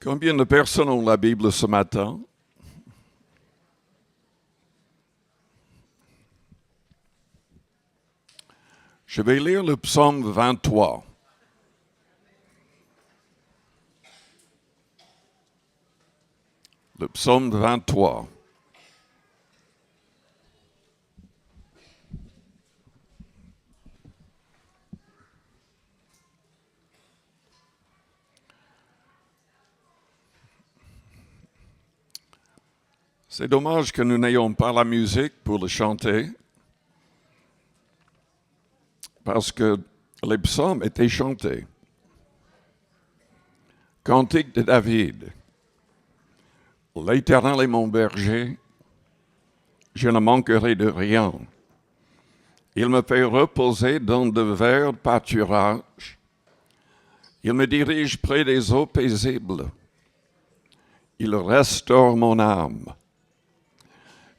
Combien de personnes ont la Bible ce matin? Je vais lire le psaume 23. Le psaume 23. C'est dommage que nous n'ayons pas la musique pour le chanter, parce que les psaumes étaient chantés. Cantique de David. L'Éternel est mon berger, je ne manquerai de rien. Il me fait reposer dans de verts pâturages. Il me dirige près des eaux paisibles. Il restaure mon âme.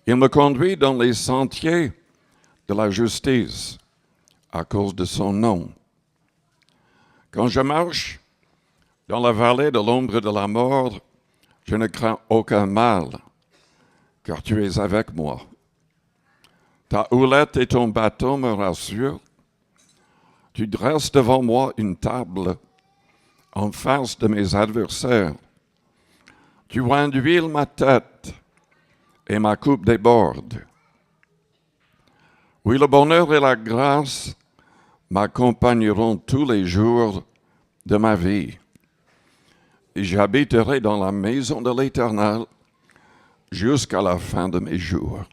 Il me conduit dans les sentiers de la justice à cause de son nom. Quand je marche dans la vallée de l'ombre de la mort, je ne crains aucun mal, car tu es avec moi. Ta houlette et ton bâton me rassurent. Tu dresses devant moi une table en face de mes adversaires. Tu oins d'huile ma tête et ma coupe déborde. Oui, le bonheur et la grâce m'accompagneront tous les jours de ma vie. Et j'habiterai dans la maison de l'Éternel jusqu'à la fin de mes jours.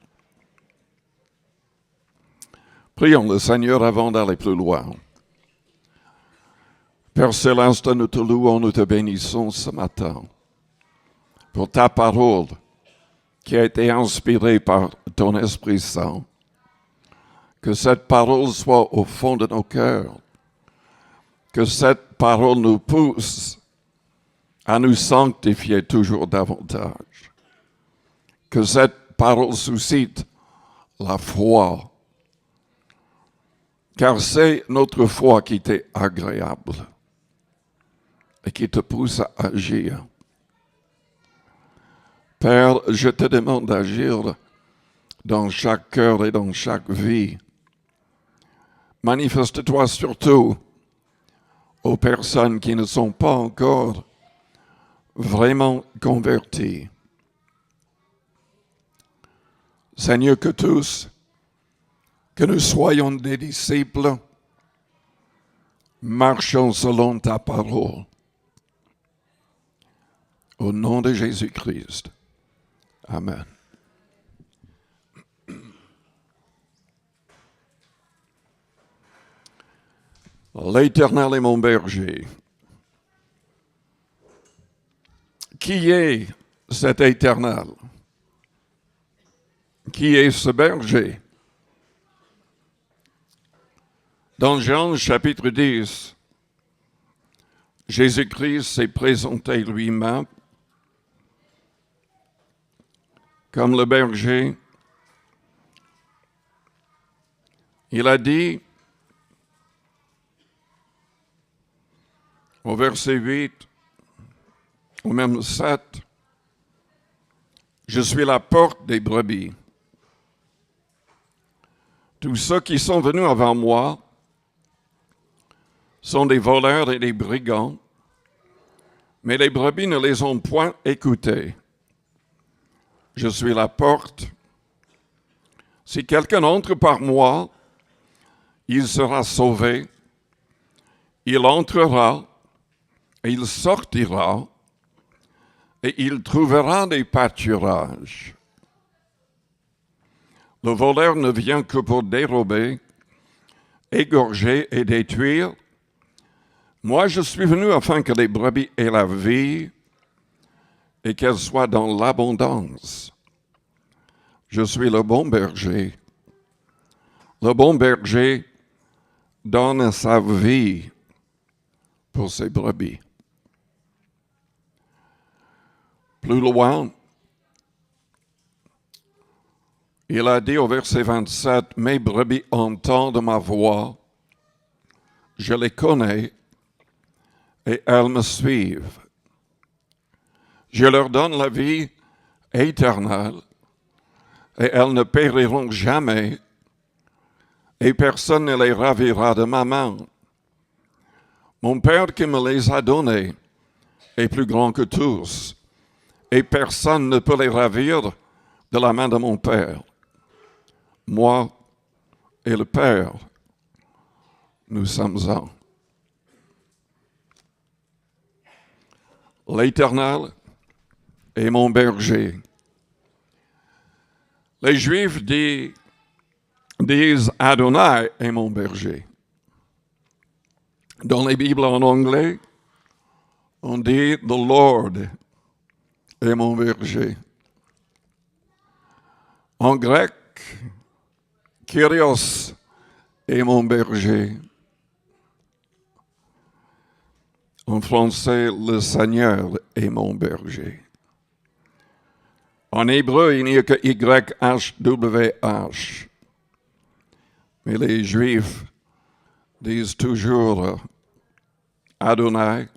Prions le Seigneur avant d'aller plus loin. Père Céleste, nous te louons, nous te bénissons ce matin pour ta parole qui a été inspirée par ton Esprit Saint. Que cette parole soit au fond de nos cœurs. Que cette parole nous pousse à nous sanctifier toujours davantage. Que cette parole suscite la foi. Car c'est notre foi qui t'est agréable et qui te pousse à agir. Père, je te demande d'agir dans chaque cœur et dans chaque vie. Manifeste-toi surtout aux personnes qui ne sont pas encore vraiment converties. Seigneur, que nous soyons des disciples, marchons selon ta parole. Au nom de Jésus-Christ. Amen. L'Éternel est mon berger. Qui est cet Éternel? Qui est ce berger? Dans Jean chapitre 10, Jésus-Christ s'est présenté lui-même comme le berger. Il a dit au verset 8, ou même 7, « Je suis la porte des brebis. Tous ceux qui sont venus avant moi sont des voleurs et des brigands, mais les brebis ne les ont point écoutés. Je suis la porte. Si quelqu'un entre par moi, il sera sauvé. Il entrera et il sortira et il trouvera des pâturages. Le voleur ne vient que pour dérober, égorger et détruire. Moi, je suis venu afin que les brebis aient la vie et qu'elles soient dans l'abondance. Je suis le bon berger. Le bon berger donne sa vie pour ses brebis. Plus loin, il a dit au verset 27, « Mes brebis entendent ma voix, je les connais et elles me suivent. Je leur donne la vie éternelle, et elles ne périront jamais, et personne ne les ravira de ma main. Mon Père qui me les a donnés est plus grand que tous, et personne ne peut les ravir de la main de mon Père. Moi et le Père, nous sommes un. L'Éternel est mon berger. Les Juifs disent Adonai est mon berger. Dans les Bibles en anglais, on dit The Lord est mon berger. En grec, Kyrios est mon berger. En français, le Seigneur est mon berger. En hébreu, il n'y a que YHWH. Mais les Juifs disent toujours Adonai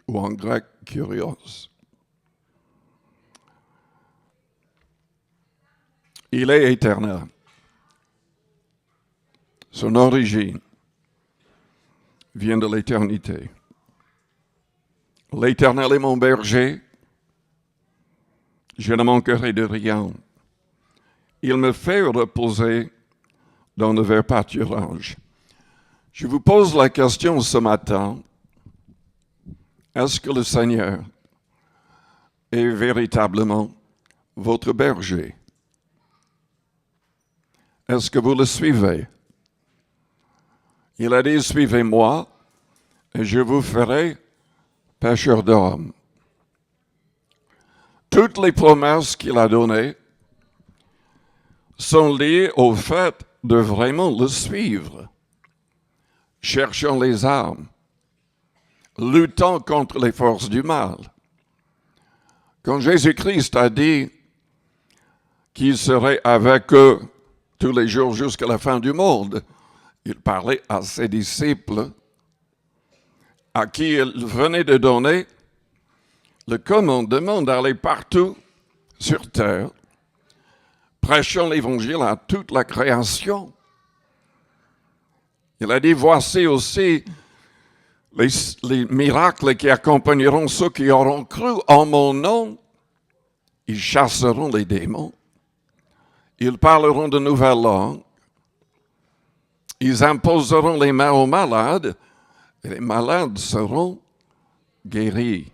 ou en grec Kyrios. Il est éternel. Son origine vient de l'éternité. L'Éternel est mon berger, je ne manquerai de rien. Il me fait reposer dans de verts pâturages. Je vous pose la question ce matin, est-ce que le Seigneur est véritablement votre berger? Est-ce que vous le suivez? Il a dit, suivez-moi et je vous ferai pêcheurs d'hommes. Toutes les promesses qu'il a données sont liées au fait de vraiment le suivre, cherchant les âmes, luttant contre les forces du mal. Quand Jésus-Christ a dit qu'il serait avec eux tous les jours jusqu'à la fin du monde, il parlait à ses disciples à qui il venait de donner le commandement d'aller partout sur terre, prêchant l'Évangile à toute la création. Il a dit, voici aussi les miracles qui accompagneront ceux qui auront cru en mon nom. Ils chasseront les démons. Ils parleront de nouvelles langues. Ils imposeront les mains aux malades. Et les malades seront guéris.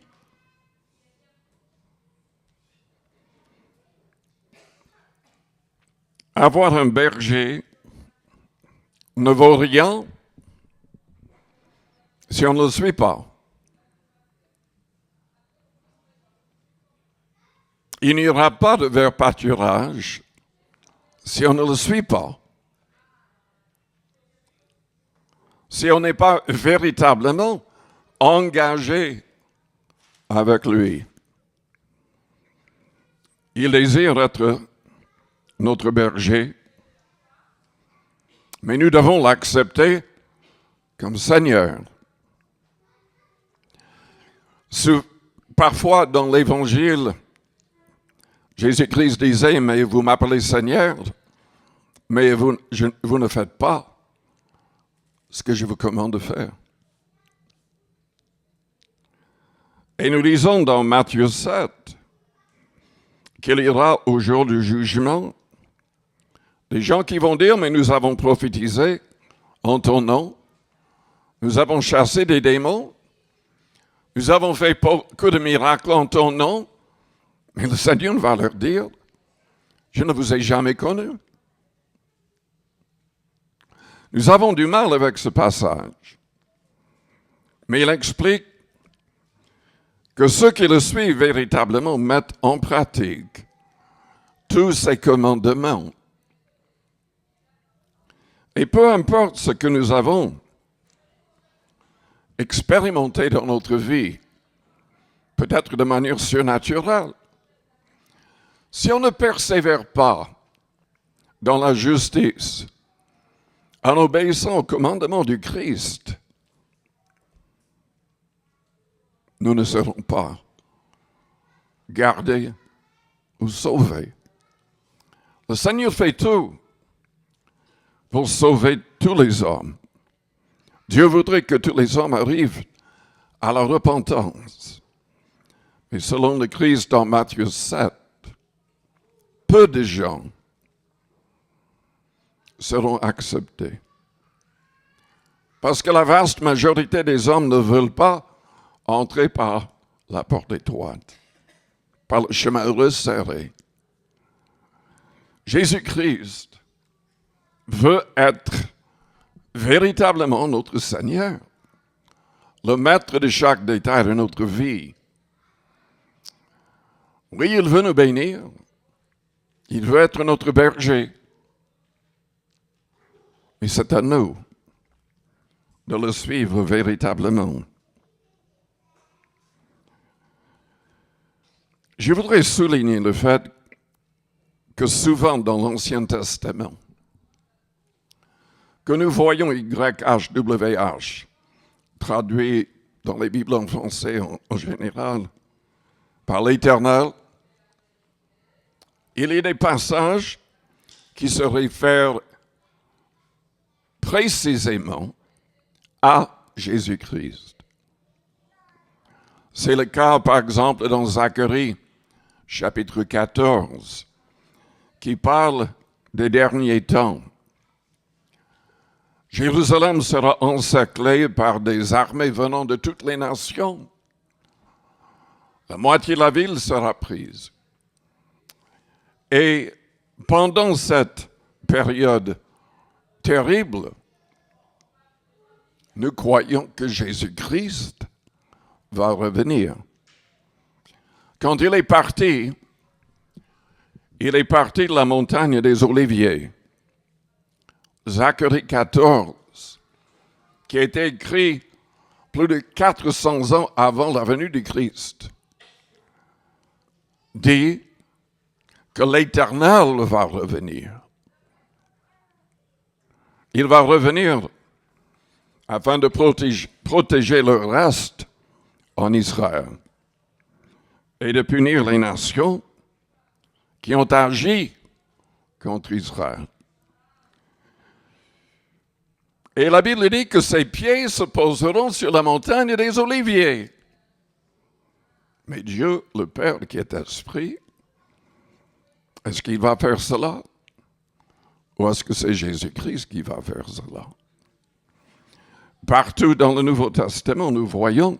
Avoir un berger ne vaut rien si on ne le suit pas. Il n'y aura pas de vert pâturage si on ne le suit pas. Si on n'est pas véritablement engagé avec lui. Il désire être notre berger, mais nous devons l'accepter comme Seigneur. Parfois dans l'Évangile, Jésus-Christ disait, mais vous m'appelez Seigneur, mais vous ne faites pas ce que je vous commande de faire. Et nous lisons dans Matthieu 7 qu'il y aura au jour du jugement des gens qui vont dire, mais nous avons prophétisé en ton nom, nous avons chassé des démons, nous avons fait beaucoup de miracles en ton nom, mais le Seigneur va leur dire, je ne vous ai jamais connu. Nous avons du mal avec ce passage, mais il explique que ceux qui le suivent véritablement mettent en pratique tous ses commandements. Et peu importe ce que nous avons expérimenté dans notre vie, peut-être de manière surnaturelle, si on ne persévère pas dans la justice, en obéissant au commandement du Christ, nous ne serons pas garder ou sauver. Le Seigneur fait tout pour sauver tous les hommes. Dieu voudrait que tous les hommes arrivent à la repentance. Mais selon le Christ dans Matthieu 7, peu de gens seront acceptés. Parce que la vaste majorité des hommes ne veulent pas entrer par la porte étroite, par le chemin resserré. Jésus-Christ veut être véritablement notre Seigneur, le maître de chaque détail de notre vie. Oui, il veut nous bénir. Il veut être notre berger. Mais c'est à nous de le suivre véritablement. Je voudrais souligner le fait que souvent dans l'Ancien Testament, que nous voyons YHWH, traduit dans les Bibles en français en général, par l'Éternel, il y a des passages qui se réfèrent précisément à Jésus-Christ. C'est le cas, par exemple, dans Zacharie, chapitre 14, qui parle des derniers temps. Jérusalem sera encerclée par des armées venant de toutes les nations. La moitié de la ville sera prise. Et pendant cette période terrible, nous croyons que Jésus-Christ va revenir. Quand il est parti de la montagne des Oliviers. Zacharie 14, qui a été écrit plus de 400 ans avant la venue du Christ, dit que l'Éternel va revenir. Il va revenir afin de protéger le reste en Israël et de punir les nations qui ont agi contre Israël. Et la Bible dit que ses pieds se poseront sur la montagne des Oliviers. Mais Dieu, le Père qui est esprit, est-ce qu'il va faire cela? Ou est-ce que c'est Jésus-Christ qui va faire cela? Partout dans le Nouveau Testament, nous voyons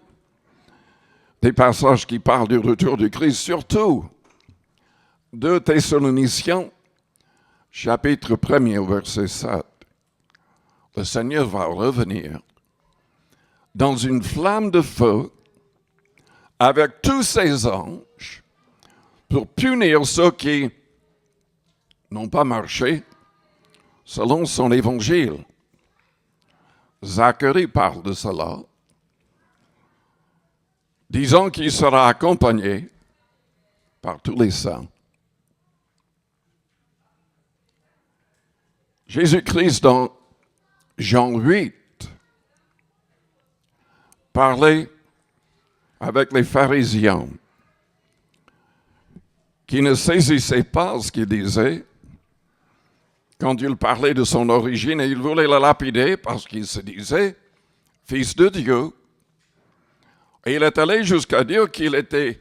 des passages qui parlent du retour du Christ, surtout 2 Thessaloniciens, chapitre 1er, verset 7. Le Seigneur va revenir dans une flamme de feu avec tous ses anges pour punir ceux qui n'ont pas marché selon son évangile. Zacharie parle de cela, disant qu'il sera accompagné par tous les saints. Jésus-Christ, dans Jean 8, parlait avec les pharisiens qui ne saisissaient pas ce qu'il disait quand il parlait de son origine, et il voulait le lapider parce qu'il se disait fils de Dieu. Et il est allé jusqu'à dire qu'il était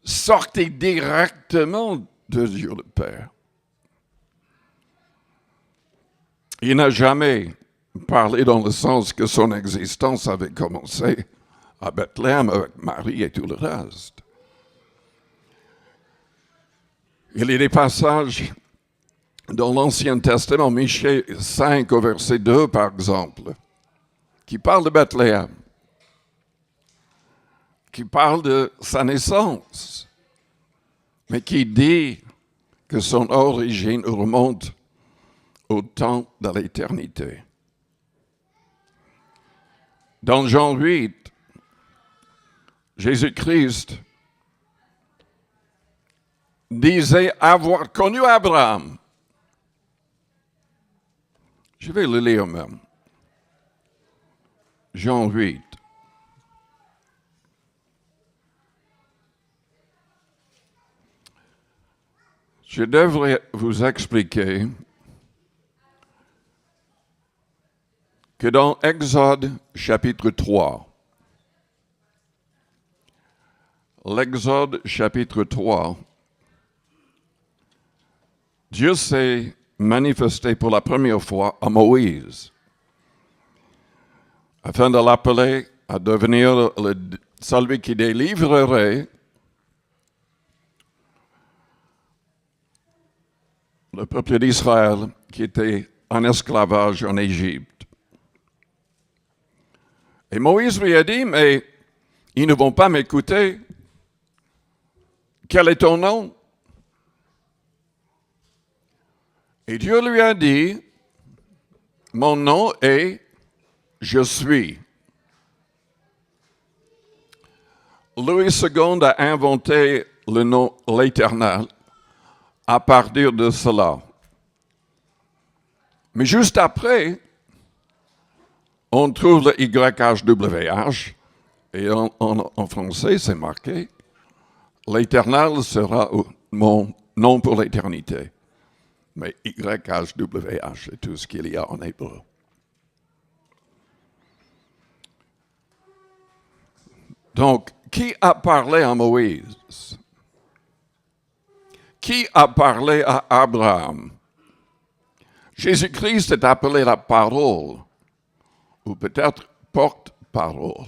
sorti directement de Dieu le Père. Il n'a jamais parlé dans le sens que son existence avait commencé à Bethléem avec Marie et tout le reste. Il y a des passages dans l'Ancien Testament, Michée 5 au verset 2 par exemple, qui parle de Bethléem, qui parle de sa naissance, mais qui dit que son origine remonte au temps de l'éternité. Dans Jean 8, Jésus-Christ disait avoir connu Abraham. Je vais le lire même. Jean 8. Je devrais vous expliquer que dans Exode chapitre 3, l'Exode chapitre 3, Dieu s'est manifesté pour la première fois à Moïse, afin de l'appeler à devenir celui qui délivrerait le peuple d'Israël qui était en esclavage en Égypte. Et Moïse lui a dit, mais ils ne vont pas m'écouter. Quel est ton nom? Et Dieu lui a dit, mon nom est Je suis. Louis II a inventé le nom l'Éternel à partir de cela. Mais juste après, on trouve le YHWH, et en français, c'est marqué, l'Éternel sera mon nom pour l'éternité. Mais YHWH, c'est tout ce qu'il y a en hébreu. Donc, qui a parlé à Moïse? Qui a parlé à Abraham? Jésus-Christ est appelé la parole, ou peut-être porte-parole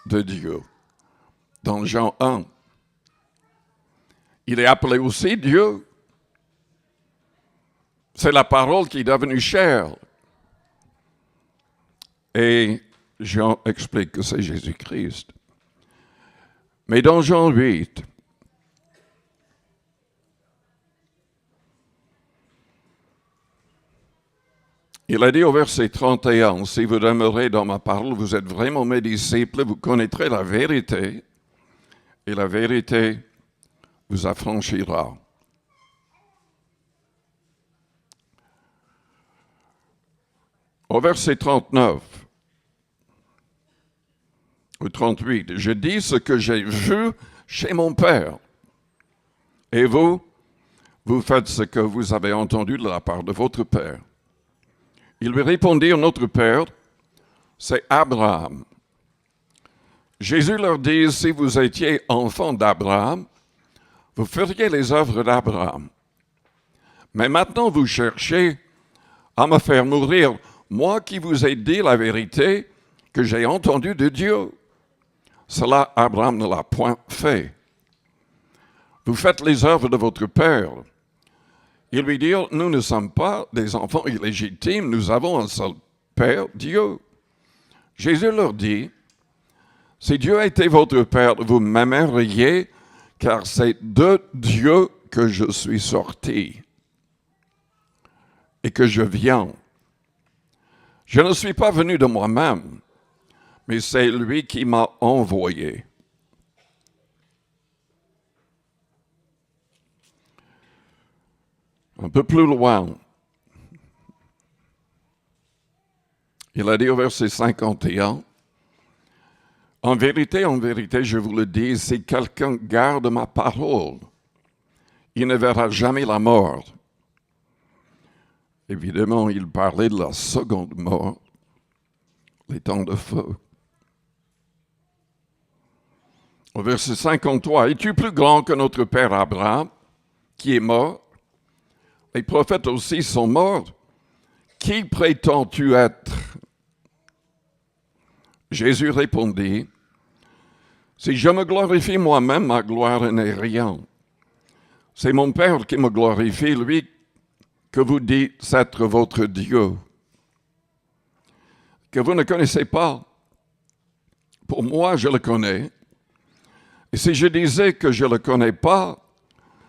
de Dieu, dans Jean 1. Il est appelé aussi Dieu. C'est la parole qui est devenue chair. Et Jean explique que c'est Jésus-Christ. Mais dans Jean 8, il a dit au verset 31, « Si vous demeurez dans ma parole, vous êtes vraiment mes disciples, vous connaîtrez la vérité, et la vérité vous affranchira. » Au verset 39 ou 38, « Je dis ce que j'ai vu chez mon Père, et vous faites ce que vous avez entendu de la part de votre Père. » Ils lui répondirent, « Notre Père, c'est Abraham. » Jésus leur dit, « Si vous étiez enfants d'Abraham, vous feriez les œuvres d'Abraham. Mais maintenant vous cherchez à me faire mourir, moi qui vous ai dit la vérité que j'ai entendue de Dieu. Cela, Abraham ne l'a point fait. Vous faites les œuvres de votre Père. » Ils lui dirent, « Nous ne sommes pas des enfants illégitimes, nous avons un seul Père, Dieu. » Jésus leur dit, « Si Dieu était votre Père, vous m'aimeriez, car c'est de Dieu que je suis sorti et que je viens. Je ne suis pas venu de moi-même, mais c'est lui qui m'a envoyé. » Un peu plus loin, il a dit au verset 51, « en vérité, je vous le dis, si quelqu'un garde ma parole, il ne verra jamais la mort. » Évidemment, il parlait de la seconde mort, les temps de feu. Au verset 53, « Es-tu plus grand que notre père Abraham, qui est mort? Les prophètes aussi sont morts. Qui prétends-tu être? » Jésus répondit, « Si je me glorifie moi-même, ma gloire n'est rien. C'est mon Père qui me glorifie, lui que vous dites être votre Dieu, que vous ne connaissez pas. Pour moi, je le connais. Et si je disais que je ne le connais pas,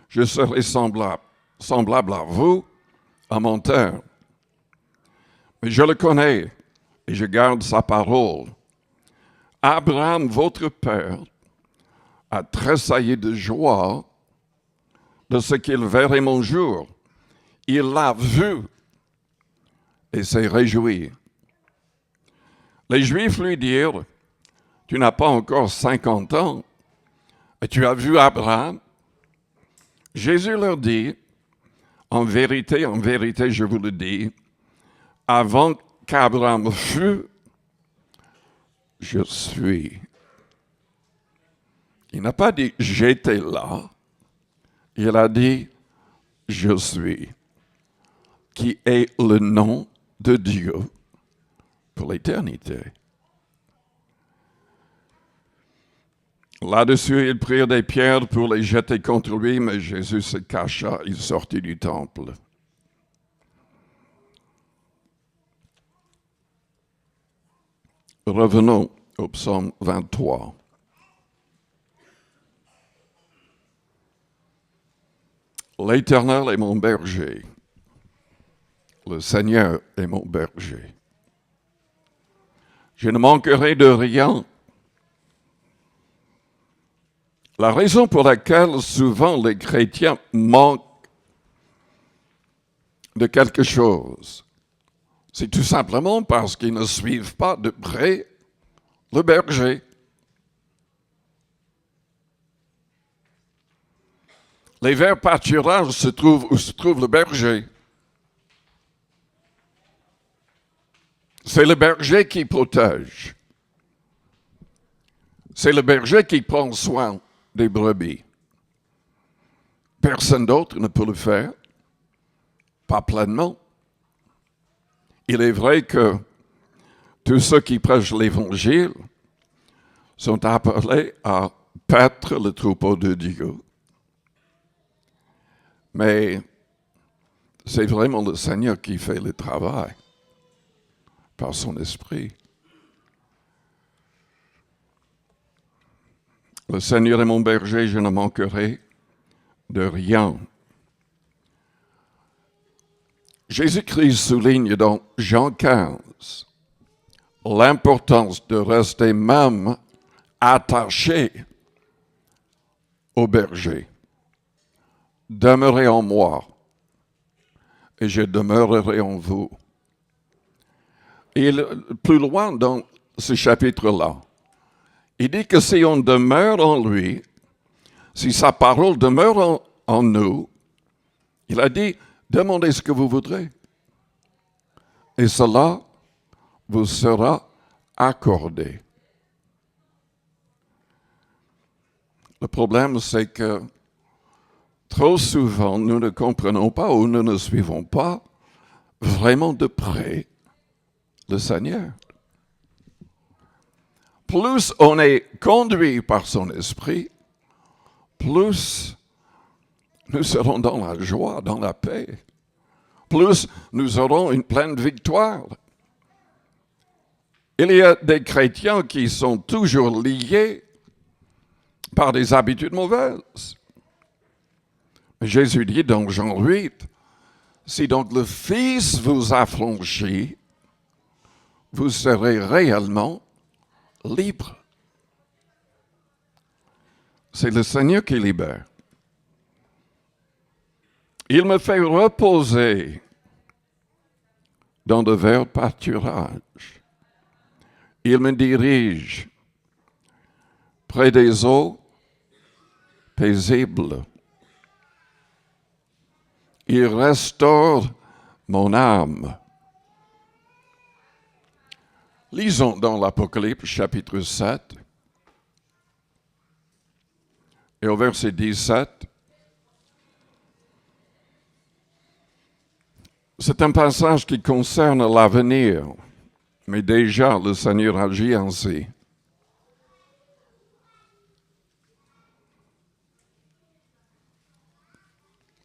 je serais semblable à vous, à mon Père. Mais je le connais et je garde sa parole. Abraham, votre père, a tressailli de joie de ce qu'il verrait mon jour. Il l'a vu et s'est réjoui. » Les Juifs lui dirent, « Tu n'as pas encore 50 ans et tu as vu Abraham? » Jésus leur dit, en vérité, je vous le dis, avant qu'Abraham fût, je suis. Il n'a pas dit j'étais là, il a dit je suis, qui est le nom de Dieu pour l'éternité. Là-dessus, ils prirent des pierres pour les jeter contre lui, mais Jésus se cacha, il sortit du temple. Revenons au psaume 23. L'Éternel est mon berger. Le Seigneur est mon berger. Je ne manquerai de rien. La raison pour laquelle souvent les chrétiens manquent de quelque chose, c'est tout simplement parce qu'ils ne suivent pas de près le berger. Les verts pâturages se trouvent où se trouve le berger. C'est le berger qui protège. C'est le berger qui prend soin des brebis. Personne d'autre ne peut le faire, pas pleinement. Il est vrai que tous ceux qui prêchent l'Évangile sont appelés à paître le troupeau de Dieu. Mais c'est vraiment le Seigneur qui fait le travail par son esprit. Le Seigneur est mon berger, je ne manquerai de rien. Jésus-Christ souligne dans Jean 15 l'importance de rester même attaché au berger. Demeurez en moi et je demeurerai en vous. Et plus loin dans ce chapitre-là, il dit que si on demeure en lui, si sa parole demeure en nous, il a dit, demandez ce que vous voudrez. Et cela vous sera accordé. Le problème, c'est que trop souvent, nous ne comprenons pas ou nous ne suivons pas vraiment de près le Seigneur. Plus on est conduit par son esprit, plus nous serons dans la joie, dans la paix. Plus nous aurons une pleine victoire. Il y a des chrétiens qui sont toujours liés par des habitudes mauvaises. Jésus dit dans Jean 8, si donc le Fils vous affranchit, vous serez réellement libre. C'est le Seigneur qui libère. Il me fait reposer dans de verts pâturages. Il me dirige près des eaux paisibles. Il restaure mon âme. Lisons dans l'Apocalypse chapitre 7 et au verset 17. C'est un passage qui concerne l'avenir, mais déjà le Seigneur agit ainsi.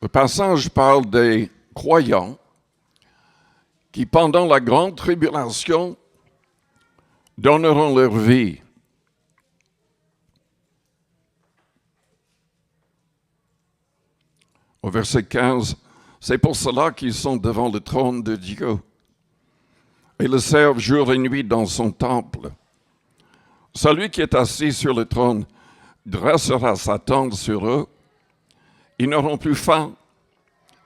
Le passage parle des croyants qui, pendant la grande tribulation, donneront leur vie. Au verset 15, c'est pour cela qu'ils sont devant le trône de Dieu et le servent jour et nuit dans son temple. Celui qui est assis sur le trône dressera sa tente sur eux. Ils n'auront plus faim,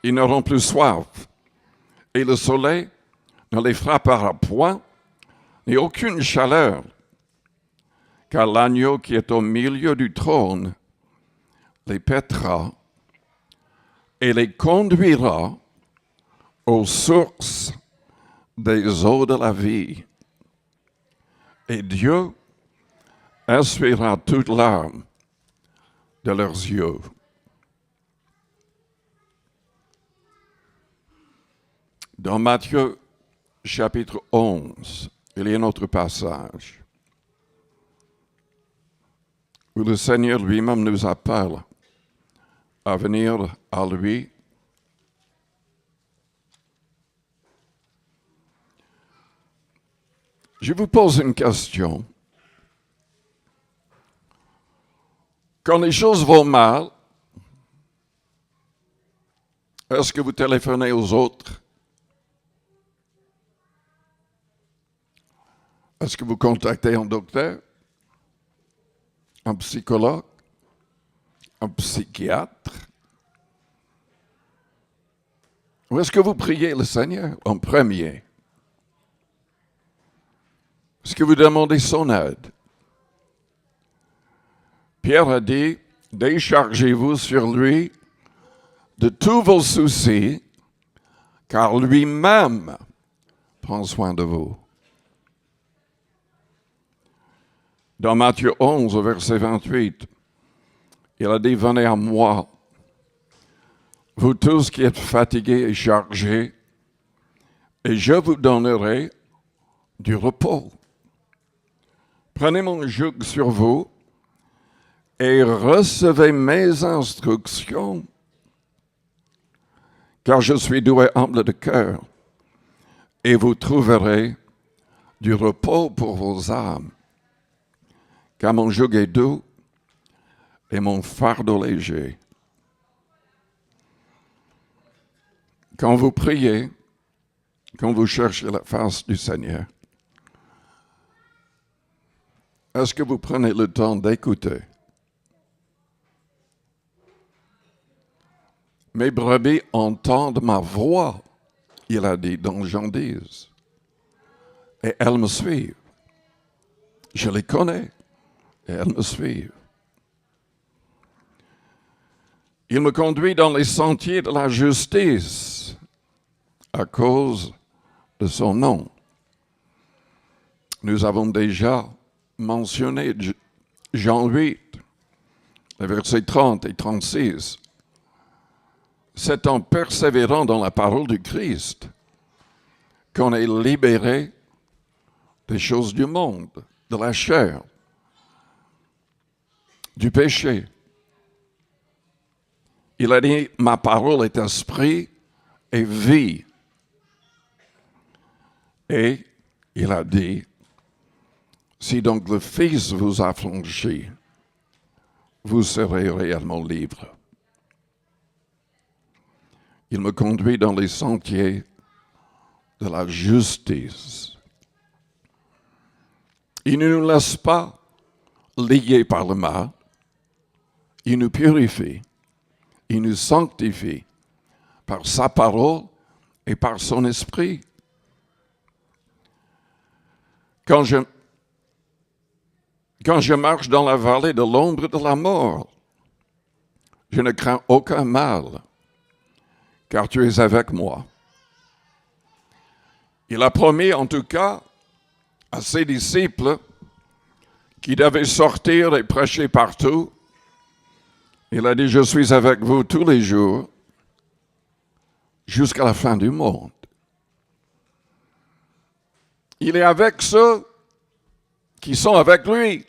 ils n'auront plus soif, et le soleil ne les frappera point, ni aucune chaleur, car l'agneau qui est au milieu du trône les paîtra, et les conduira aux sources des eaux de la vie. Et Dieu essuiera toute larme de leurs yeux. Dans Matthieu chapitre 11, il y a un autre passage où le Seigneur lui-même nous appelle à venir à lui. Je vous pose une question. Quand les choses vont mal, est-ce que vous téléphonez aux autres? Est-ce que vous contactez un docteur, un psychologue, un psychiatre? Ou est-ce que vous priez le Seigneur en premier? Est-ce que vous demandez son aide? Pierre a dit, déchargez-vous sur lui de tous vos soucis, car lui-même prend soin de vous. Dans Matthieu 11, verset 28, il a dit, venez à moi, vous tous qui êtes fatigués et chargés, et je vous donnerai du repos. Prenez mon joug sur vous et recevez mes instructions, car je suis doux et humble de cœur, et vous trouverez du repos pour vos âmes. Car mon joug est doux et mon fardeau léger. Quand vous priez, quand vous cherchez la face du Seigneur, est-ce que vous prenez le temps d'écouter? Mes brebis entendent ma voix, il a dit dans Jean 10, et elles me suivent. Je les connais. Et elles me suivent. Il me conduit dans les sentiers de la justice à cause de son nom. Nous avons déjà mentionné Jean 8, les versets 30 et 36. C'est en persévérant dans la parole du Christ qu'on est libéré des choses du monde, de la chair, du péché. Il a dit, ma parole est esprit et vie. Et il a dit, si donc le Fils vous affranchit, vous serez réellement libre. Il me conduit dans les sentiers de la justice. Il ne nous laisse pas liés par le mal. Il nous purifie, il nous sanctifie par sa parole et par son esprit. Quand je marche dans la vallée de l'ombre de la mort, je ne crains aucun mal, car tu es avec moi. Il a promis en tout cas à ses disciples qui devaient sortir et prêcher partout. Il a dit, je suis avec vous tous les jours jusqu'à la fin du monde. Il est avec ceux qui sont avec lui.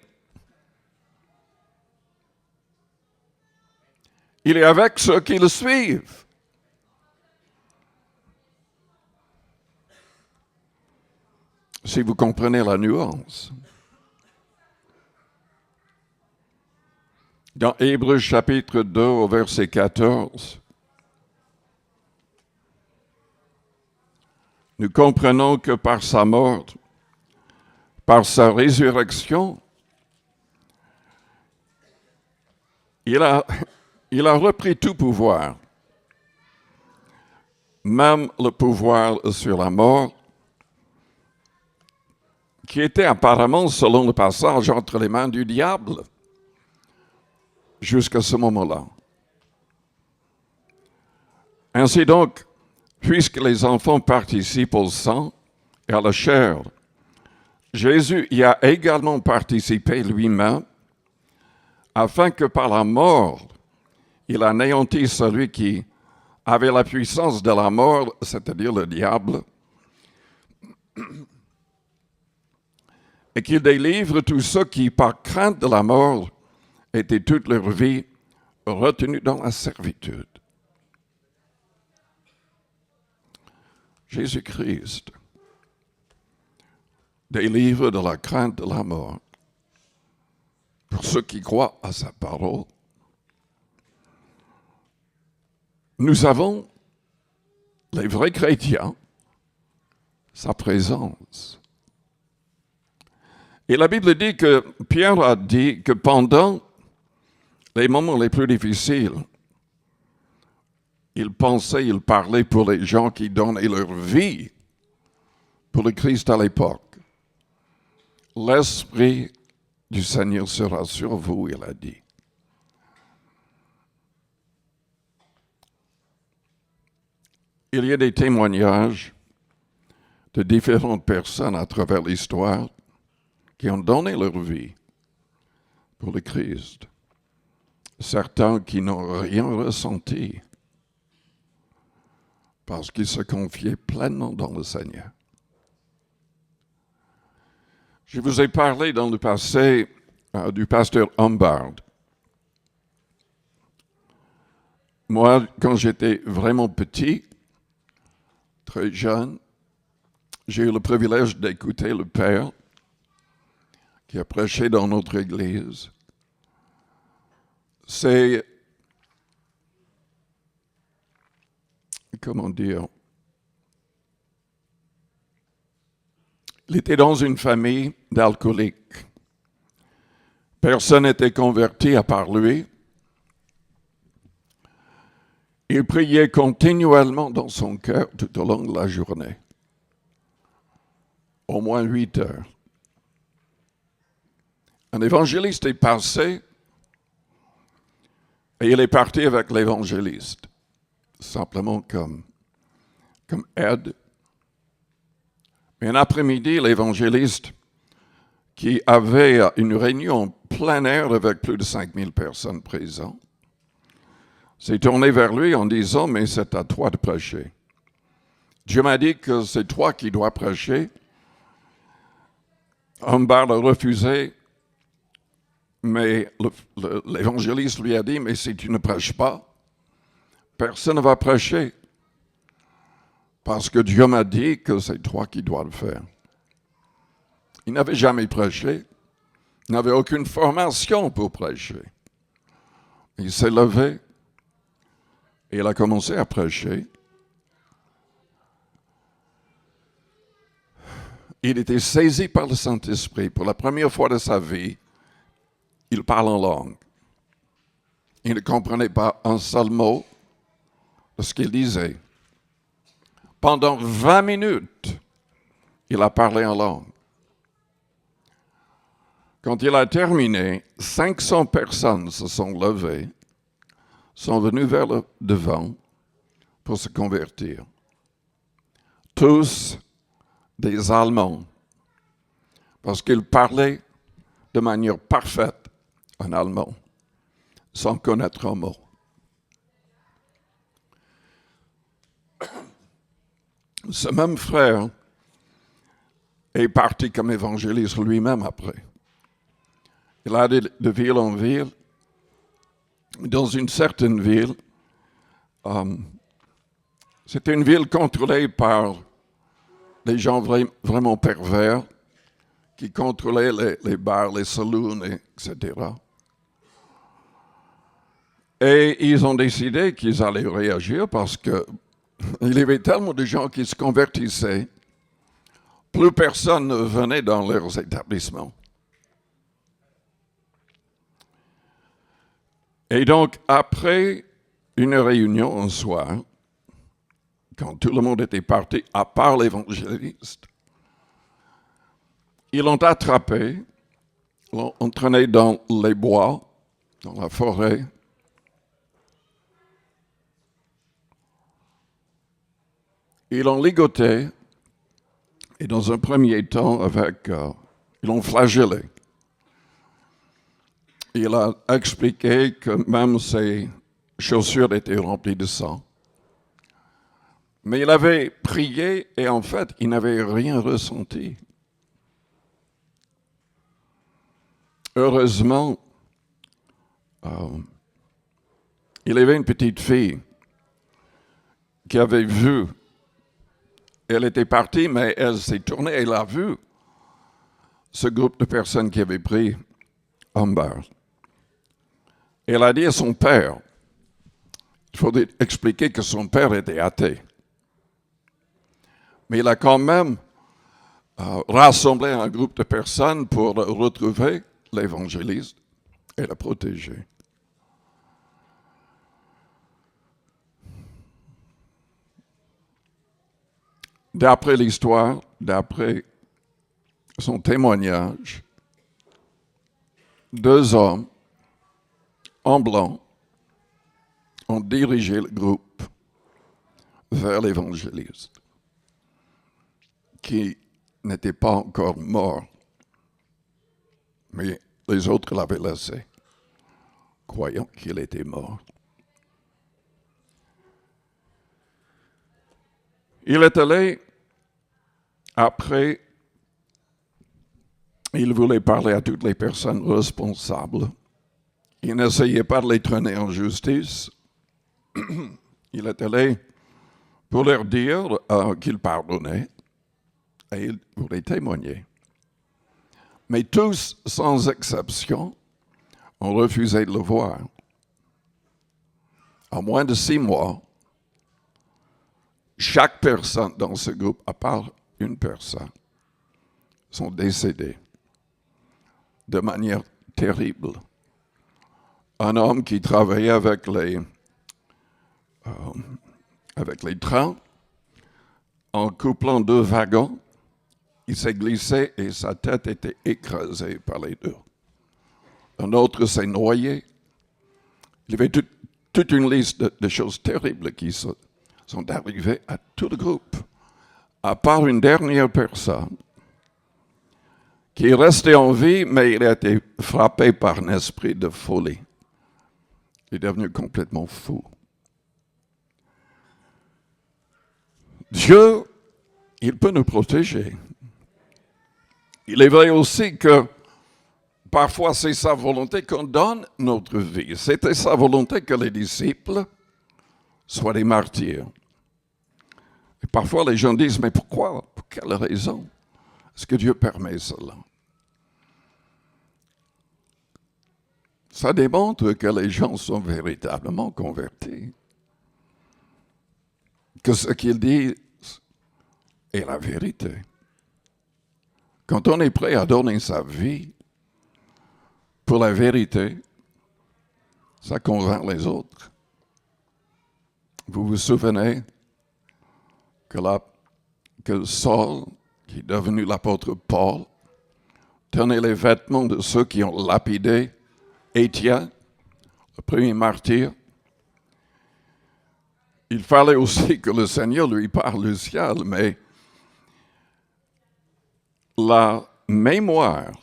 Il est avec ceux qui le suivent. Si vous comprenez la nuance. Dans Hébreux chapitre 2 au verset 14, nous comprenons que par sa mort, par sa résurrection, il a repris tout pouvoir, même le pouvoir sur la mort, qui était apparemment, selon le passage, entre les mains du diable, jusqu'à ce moment-là. Ainsi donc, puisque les enfants participent au sang et à la chair, Jésus y a également participé lui-même, afin que par la mort, il anéantisse celui qui avait la puissance de la mort, c'est-à-dire le diable, et qu'il délivre tous ceux qui, par crainte de la mort, étaient toute leur vie retenus dans la servitude. Jésus-Christ délivre de la crainte de la mort pour ceux qui croient à sa parole. Nous avons, les vrais chrétiens, sa présence. Et la Bible dit que Pierre a dit que pendant les moments les plus difficiles, il pensait, il parlait pour les gens qui donnaient leur vie pour le Christ à l'époque. L'Esprit du Seigneur sera sur vous, il a dit. Il y a des témoignages de différentes personnes à travers l'histoire qui ont donné leur vie pour le Christ. Certains qui n'ont rien ressenti parce qu'ils se confiaient pleinement dans le Seigneur. Je vous ai parlé dans le passé du pasteur Humbard. Moi, quand j'étais vraiment petit, très jeune, j'ai eu le privilège d'écouter le Père qui a prêché dans notre Église. C'est, comment dire, il était dans une famille d'alcooliques. Personne n'était converti à part lui. Il priait continuellement dans son cœur tout au long de la journée. Au moins 8 heures. Un évangéliste est passé et il est parti avec l'évangéliste, simplement comme aide. Mais un après-midi, l'évangéliste, qui avait une réunion plein air avec plus de 5000 personnes présentes, s'est tourné vers lui en disant « Mais c'est à toi de prêcher. Dieu m'a dit que c'est toi qui dois prêcher. » Humbard a refusé, mais l'évangéliste lui a dit « Mais si tu ne prêches pas, personne ne va prêcher. Parce que Dieu m'a dit que c'est toi qui dois le faire. » Il n'avait jamais prêché. Il n'avait aucune formation pour prêcher. Il s'est levé et il a commencé à prêcher. Il était saisi par le Saint-Esprit. Pour la première fois de sa vie, il parle en langue. Il ne comprenait pas un seul mot de ce qu'il disait. Pendant 20 minutes, il a parlé en langue. Quand il a terminé, 500 personnes se sont levées, sont venues vers le devant pour se convertir. Tous des Allemands, parce qu'ils parlaient de manière parfaite en allemand, sans connaître un mot. Ce même frère est parti comme évangéliste lui-même après. Il a allé de ville en ville. Dans une certaine ville, c'était une ville contrôlée par des gens vraiment pervers qui contrôlaient les bars, les saloons, etc. Et ils ont décidé qu'ils allaient réagir parce qu'il y avait tellement de gens qui se convertissaient, plus personne ne venait dans leurs établissements. Et donc, après une réunion un soir, quand tout le monde était parti, à part l'évangéliste, ils l'ont attrapé, l'ont entraîné dans les bois, dans la forêt. Ils l'ont ligoté et dans un premier temps, ils l'ont flagellé. Il a expliqué que même ses chaussures étaient remplies de sang. Mais il avait prié et en fait, il n'avait rien ressenti. Heureusement, il avait une petite fille qui avait vu. Elle était partie, mais elle s'est tournée, elle a vu ce groupe de personnes qui avaient pris Amber. Elle a dit à son père, il faut expliquer que son père était athée. Mais il a quand même rassemblé un groupe de personnes pour retrouver l'évangéliste et le protéger. D'après l'histoire, d'après son témoignage, 2 hommes en blanc ont dirigé le groupe vers l'évangéliste, qui n'était pas encore mort, mais les autres l'avaient laissé, croyant qu'il était mort. Il est allé, après, il voulait parler à toutes les personnes responsables. Il n'essayait pas de les traîner en justice. Il est allé pour leur dire qu'il pardonnait et il voulait témoigner. Mais tous, sans exception, ont refusé de le voir. En moins de 6 mois, chaque personne dans ce groupe, à part une personne, sont décédées de manière terrible. Un homme qui travaillait avec les trains, en couplant 2 wagons, il s'est glissé et sa tête était écrasée par les 2. Un autre s'est noyé. Il y avait toute une liste de choses terribles qui sont arrivées à tout le groupe, à part une dernière personne qui est resté en vie, mais il a été frappé par un esprit de folie. Il est devenu complètement fou. Dieu, il peut nous protéger. Il est vrai aussi que parfois c'est sa volonté qu'on donne notre vie. C'était sa volonté que les disciples soient des martyrs. Et parfois les gens disent, mais pourquoi? Pour quelle raison est-ce que Dieu permet cela? Ça démontre que les gens sont véritablement convertis. Que ce qu'ils disent est la vérité. Quand on est prêt à donner sa vie pour la vérité, ça convainc les autres. Vous vous souvenez que Saul, qui est devenu l'apôtre Paul, tenait les vêtements de ceux qui ont lapidé Étienne, le premier martyr. Il fallait aussi que le Seigneur lui parle du ciel, mais la mémoire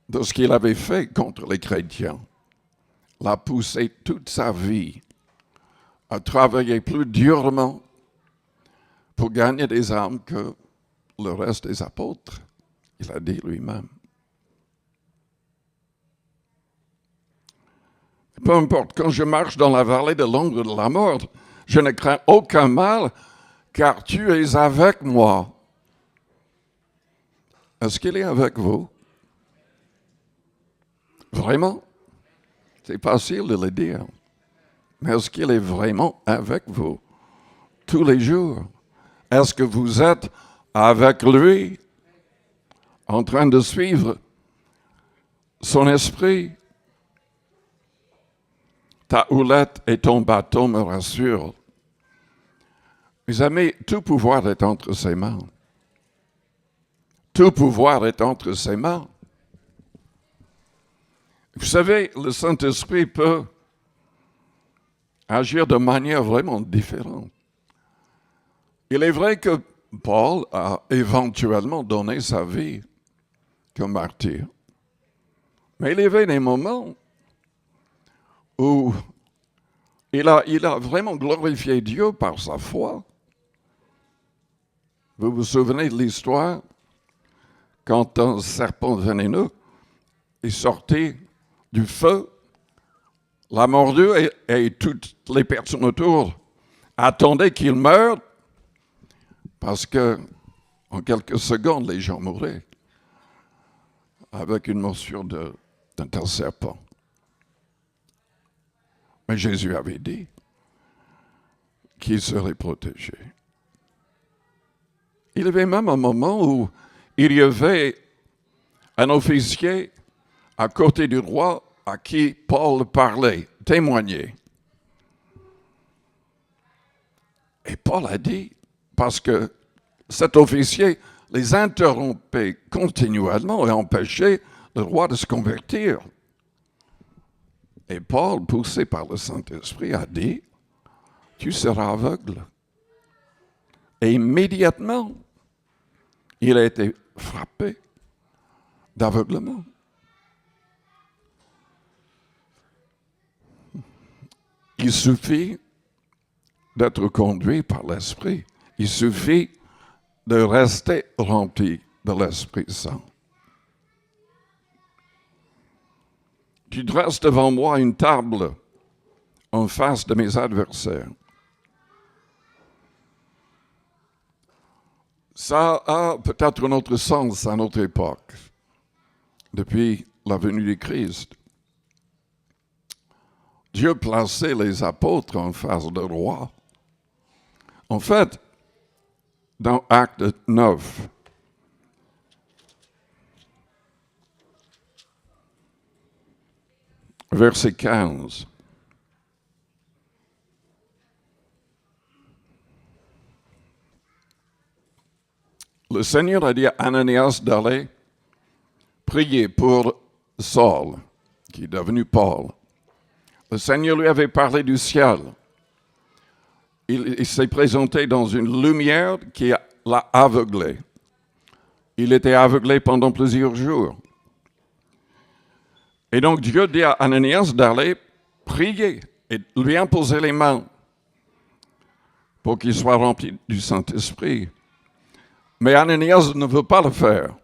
de ce qu'il avait fait contre les chrétiens l'a poussé toute sa vie à travailler plus durement pour gagner des âmes que le reste des apôtres. Il a dit lui-même. Peu importe, quand je marche dans la vallée de l'ombre de la mort, je ne crains aucun mal, car tu es avec moi. Est-ce qu'il est avec vous? Vraiment? C'est facile de le dire. Mais est-ce qu'il est vraiment avec vous tous les jours? Est-ce que vous êtes avec lui, en train de suivre son esprit? Ta houlette et ton bâton me rassurent. Mes amis, tout pouvoir est entre ses mains. Tout pouvoir est entre ses mains. Vous savez, le Saint-Esprit peut agir de manière vraiment différente. Il est vrai que Paul a éventuellement donné sa vie comme martyr. Mais il y avait des moments où il a vraiment glorifié Dieu par sa foi. Vous vous souvenez de l'histoire quand un serpent vénéneux est sorti du feu, l'a mordu et toutes les personnes autour attendaient qu'il meure parce que en quelques secondes, les gens mouraient avec une morsure d'un tel serpent. Mais Jésus avait dit qu'il serait protégé. Il y avait même un moment où il y avait un officier à côté du roi à qui Paul parlait, témoignait. Et Paul a dit, parce que cet officier les interrompait continuellement et empêchait le roi de se convertir. Et Paul, poussé par le Saint-Esprit, a dit, tu seras aveugle. Et immédiatement, il a été frappé d'aveuglement. Il suffit d'être conduit par l'Esprit. Il suffit de rester rempli de l'Esprit Saint. Tu dresses devant moi une table en face de mes adversaires. Ça a peut-être un autre sens à notre époque, depuis la venue du Christ. Dieu plaçait les apôtres en face de rois. En fait, dans Acte 9, verset 15, le Seigneur a dit à Ananias d'aller prier pour Saul, qui est devenu Paul. Le Seigneur lui avait parlé du ciel. Il s'est présenté dans une lumière qui l'a aveuglé. Il était aveuglé pendant plusieurs jours. Et donc Dieu dit à Ananias d'aller prier et lui imposer les mains pour qu'il soit rempli du Saint-Esprit. Mais Ananias ne veut pas le faire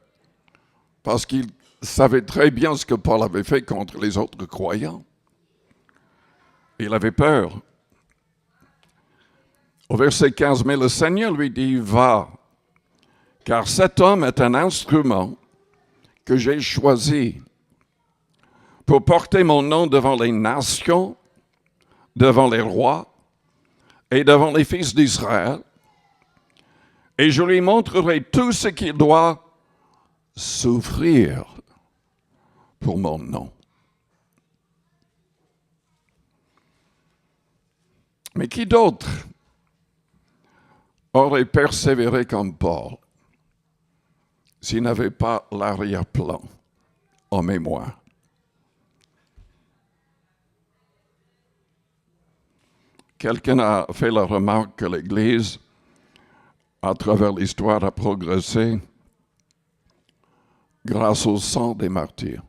parce qu'il savait très bien ce que Paul avait fait contre les autres croyants. Il avait peur. Au verset 15, mais le Seigneur lui dit, va, car cet homme est un instrument que j'ai choisi pour porter mon nom devant les nations, devant les rois et devant les fils d'Israël, et je lui montrerai tout ce qu'il doit souffrir pour mon nom. Mais qui d'autre aurait persévéré comme Paul s'il n'avait pas l'arrière-plan en mémoire? Quelqu'un a fait la remarque que l'Église, à travers l'histoire, a progressé grâce au sang des martyrs.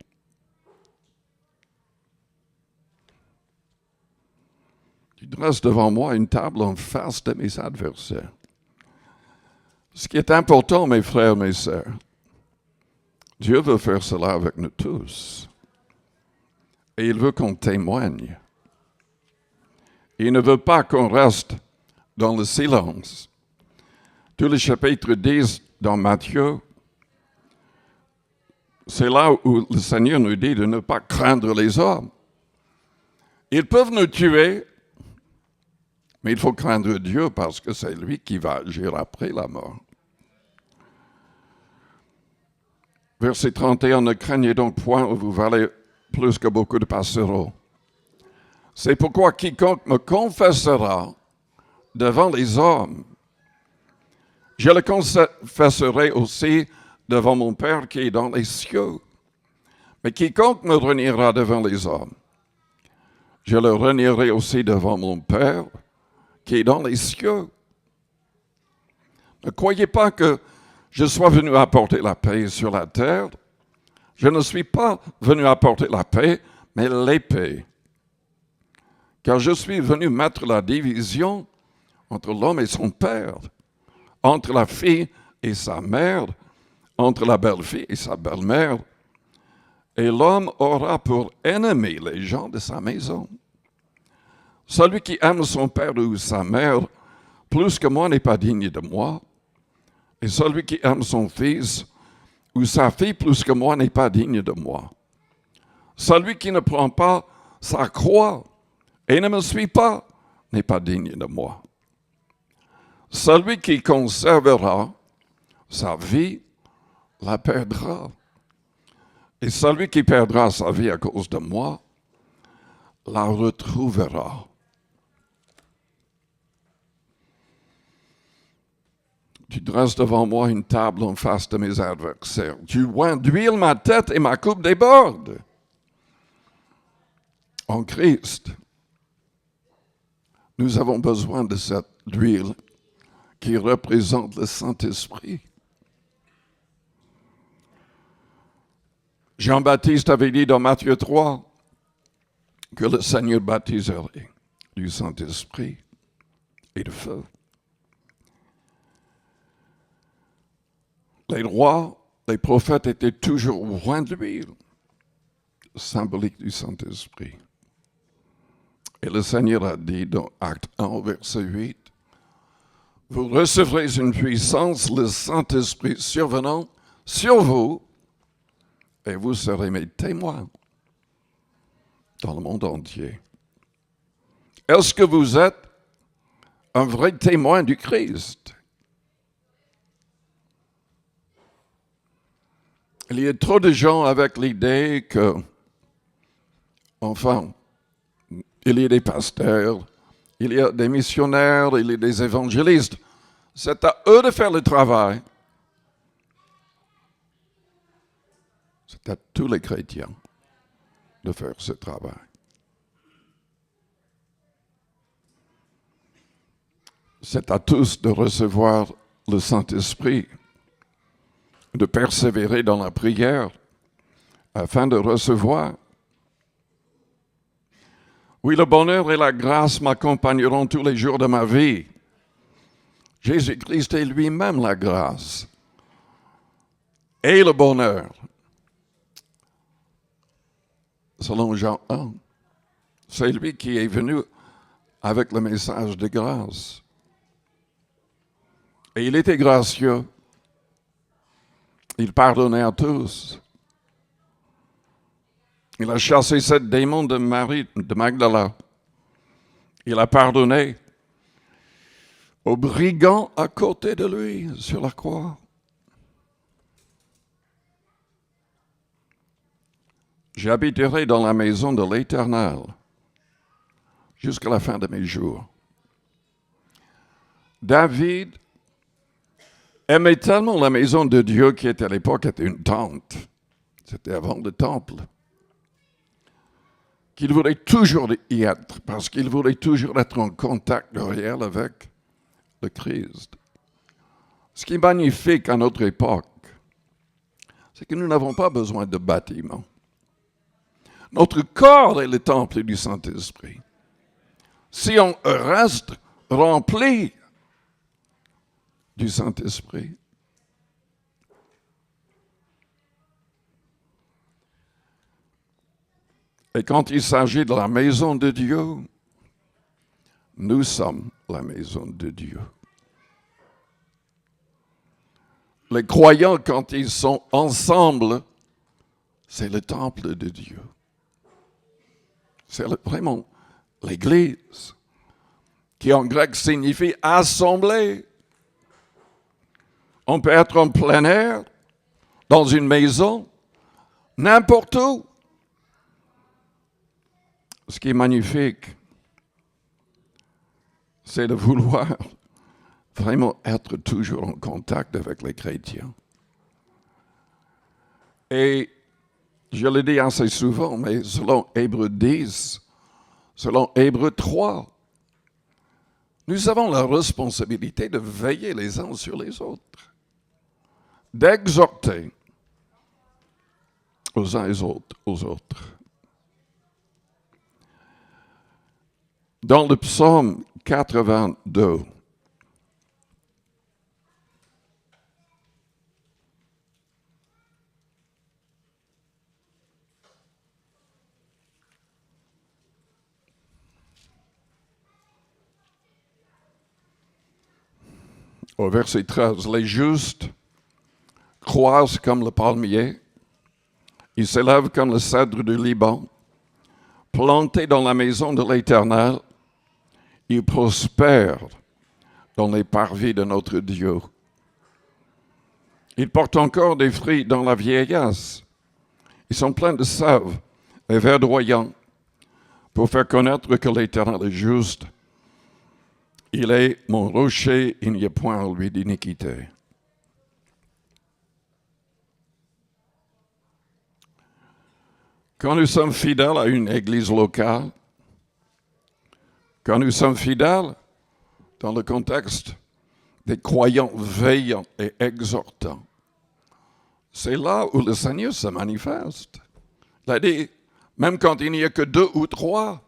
Tu dresses devant moi une table en face de mes adversaires. Ce qui est important, mes frères, mes sœurs, Dieu veut faire cela avec nous tous. Et il veut qu'on témoigne. Il ne veut pas qu'on reste dans le silence. Tous les chapitres 10 dans Matthieu, c'est là où le Seigneur nous dit de ne pas craindre les hommes. Ils peuvent nous tuer, mais il faut craindre Dieu parce que c'est lui qui va agir après la mort. Verset 31, ne craignez donc point, vous valez plus que beaucoup de passereaux. C'est pourquoi quiconque me confessera devant les hommes, je le confesserai aussi devant mon Père qui est dans les cieux. Mais quiconque me reniera devant les hommes, je le renierai aussi devant mon Père qui est dans les cieux. Ne croyez pas que je sois venu apporter la paix sur la terre. Je ne suis pas venu apporter la paix, mais l'épée. Car je suis venu mettre la division entre l'homme et son père, entre la fille et sa mère, entre la belle-fille et sa belle-mère. Et l'homme aura pour ennemi les gens de sa maison. Celui qui aime son père ou sa mère plus que moi n'est pas digne de moi. Et celui qui aime son fils ou sa fille plus que moi n'est pas digne de moi. Celui qui ne prend pas sa croix et ne me suit pas n'est pas digne de moi. Celui qui conservera sa vie la perdra. Et celui qui perdra sa vie à cause de moi la retrouvera. Tu dresses devant moi une table en face de mes adversaires. Tu oins d'huile ma tête et ma coupe déborde. En Christ, nous avons besoin de cette huile qui représente le Saint-Esprit. Jean-Baptiste avait dit dans Matthieu 3 que le Seigneur baptiserait du Saint-Esprit et de feu. Les rois, les prophètes étaient toujours oints d'huile, symbolique du Saint-Esprit. Et le Seigneur a dit dans Acte 1, verset 8, « Vous recevrez une puissance, le Saint-Esprit survenant sur vous, et vous serez mes témoins dans le monde entier. » Est-ce que vous êtes un vrai témoin du Christ? Il y a trop de gens avec l'idée que, enfin, il y a des pasteurs, il y a des missionnaires, il y a des évangélistes. C'est à eux de faire le travail. C'est à tous les chrétiens de faire ce travail. C'est à tous de recevoir le Saint-Esprit, de persévérer dans la prière afin de recevoir. Oui, le bonheur et la grâce m'accompagneront tous les jours de ma vie. Jésus-Christ est lui-même la grâce et le bonheur. Selon Jean 1, c'est lui qui est venu avec le message de grâce. Et il était gracieux. Il pardonnait à tous. Il a chassé 7 démons de Marie de Magdala. Il a pardonné aux brigands à côté de lui sur la croix. J'habiterai dans la maison de l'Éternel jusqu'à la fin de mes jours. David aimait tellement la maison de Dieu qui était à l'époque était une tente. C'était avant le temple. Qu'il voulait toujours y être, parce qu'il voulait toujours être en contact réel avec le Christ. Ce qui est magnifique à notre époque, c'est que nous n'avons pas besoin de bâtiments. Notre corps est le temple du Saint-Esprit. Si on reste rempli du Saint-Esprit, et quand il s'agit de la maison de Dieu, nous sommes la maison de Dieu. Les croyants, quand ils sont ensemble, c'est le temple de Dieu. C'est vraiment l'Église, qui en grec signifie assemblée. On peut être en plein air, dans une maison, n'importe où. Ce qui est magnifique, c'est de vouloir vraiment être toujours en contact avec les chrétiens. Et je le dis assez souvent, mais selon Hébreux 10, selon Hébreux 3, Nous avons la responsabilité de veiller les uns sur les autres, d'exhorter aux uns et aux autres. Dans le psaume 82, au verset 13, les justes croissent comme le palmier, ils s'élèvent comme le cèdre du Liban, plantés dans la maison de l'Éternel, ils prospèrent dans les parvis de notre Dieu. Ils portent encore des fruits dans la vieillesse. Ils sont pleins de sève et verdoyants pour faire connaître que l'Éternel est juste. Il est mon rocher, il n'y a point en lui d'iniquité. Quand nous sommes fidèles à une église locale, quand nous sommes fidèles dans le contexte des croyants veillants et exhortants, c'est là où le Seigneur se manifeste. Il a dit, même quand il n'y a que 2 ou 3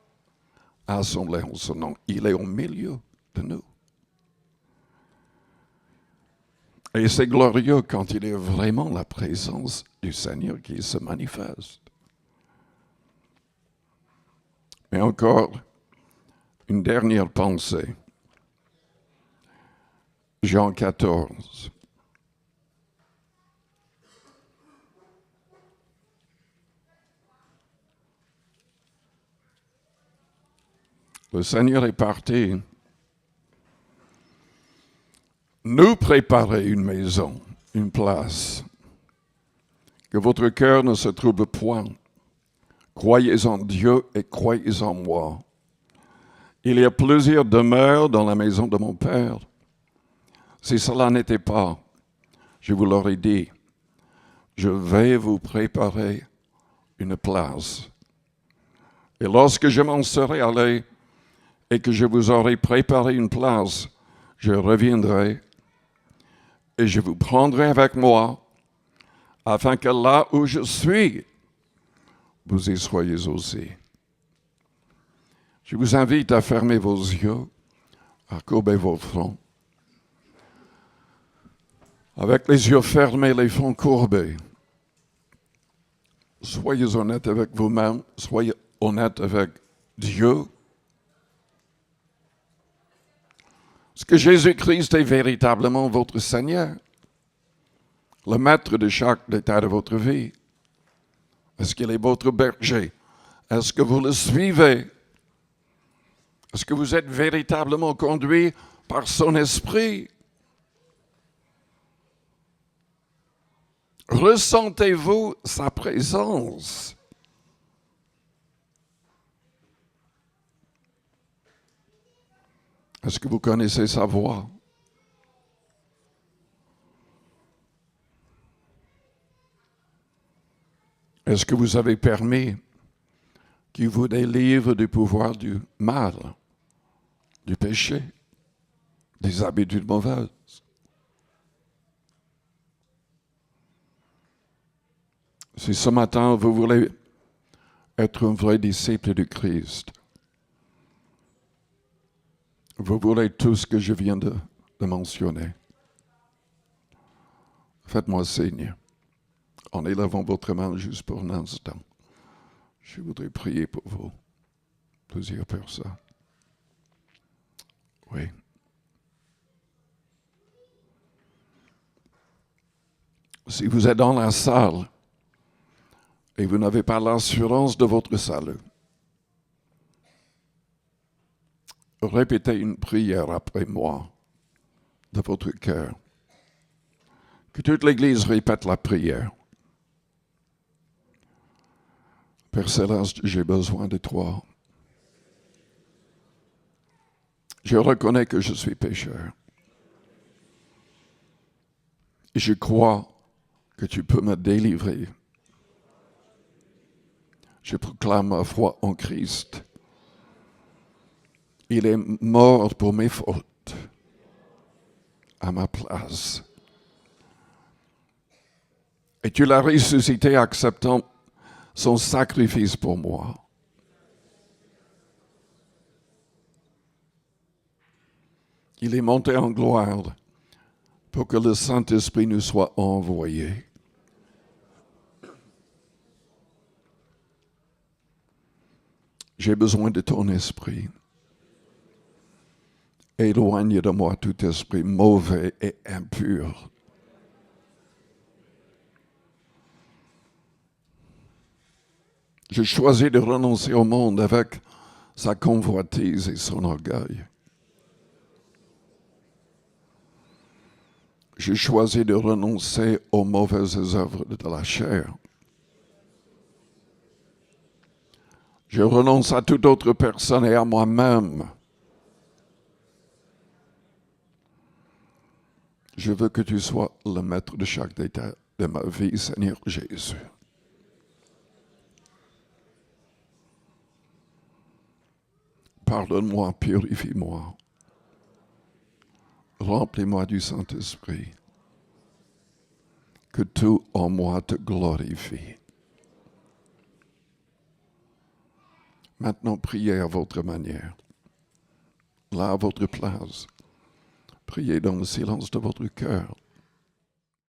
assemblés en son nom, il est au milieu de nous. Et c'est glorieux quand il est vraiment la présence du Seigneur qui se manifeste. Mais encore une dernière pensée. Jean 14. Le Seigneur est parti nous préparer une maison, une place. Que votre cœur ne se trouble point. Croyez en Dieu et croyez en moi. Il y a plusieurs demeures dans la maison de mon Père. Si cela n'était pas, je vous l'aurais dit, je vais vous préparer une place. Et lorsque je m'en serai allé et que je vous aurai préparé une place, je reviendrai et je vous prendrai avec moi, afin que là où je suis, vous y soyez aussi. Je vous invite à fermer vos yeux, à courber vos fronts. Avec les yeux fermés, les fronts courbés, soyez honnêtes avec vous-même, soyez honnêtes avec Dieu. Est-ce que Jésus-Christ est véritablement votre Seigneur, le maître de chaque détail de votre vie? Est-ce qu'il est votre berger? Est-ce que vous le suivez? Est-ce que vous êtes véritablement conduit par son esprit? Ressentez-vous sa présence? Est-ce que vous connaissez sa voix? Est-ce que vous avez permis qu'il vous délivre du pouvoir du mal, du péché, des habitudes mauvaises? Si ce matin vous voulez être un vrai disciple du Christ, vous voulez tout ce que je viens de mentionner, faites-moi signe en élevant votre main juste pour un instant. Je voudrais prier pour vous, plusieurs personnes. Oui. Si vous êtes dans la salle et vous n'avez pas l'assurance de votre salut, répétez une prière après moi de votre cœur. Que toute l'Église répète la prière. Père Céleste, j'ai besoin de toi. Je reconnais que je suis pécheur. Et je crois que tu peux me délivrer. Je proclame ma foi en Christ. Il est mort pour mes fautes, à ma place. Et tu l'as ressuscité acceptant son sacrifice pour moi. Il est monté en gloire pour que le Saint-Esprit nous soit envoyé. J'ai besoin de ton esprit. Éloigne de moi tout esprit mauvais et impur. J'ai choisi de renoncer au monde avec sa convoitise et son orgueil. J'ai choisi de renoncer aux mauvaises œuvres de la chair. Je renonce à toute autre personne et à moi-même. Je veux que tu sois le maître de chaque détail de ma vie, Seigneur Jésus. Pardonne-moi, purifie-moi. Remplis-moi du Saint-Esprit. Que tout en moi te glorifie. Maintenant, priez à votre manière. Là, à votre place. Priez dans le silence de votre cœur.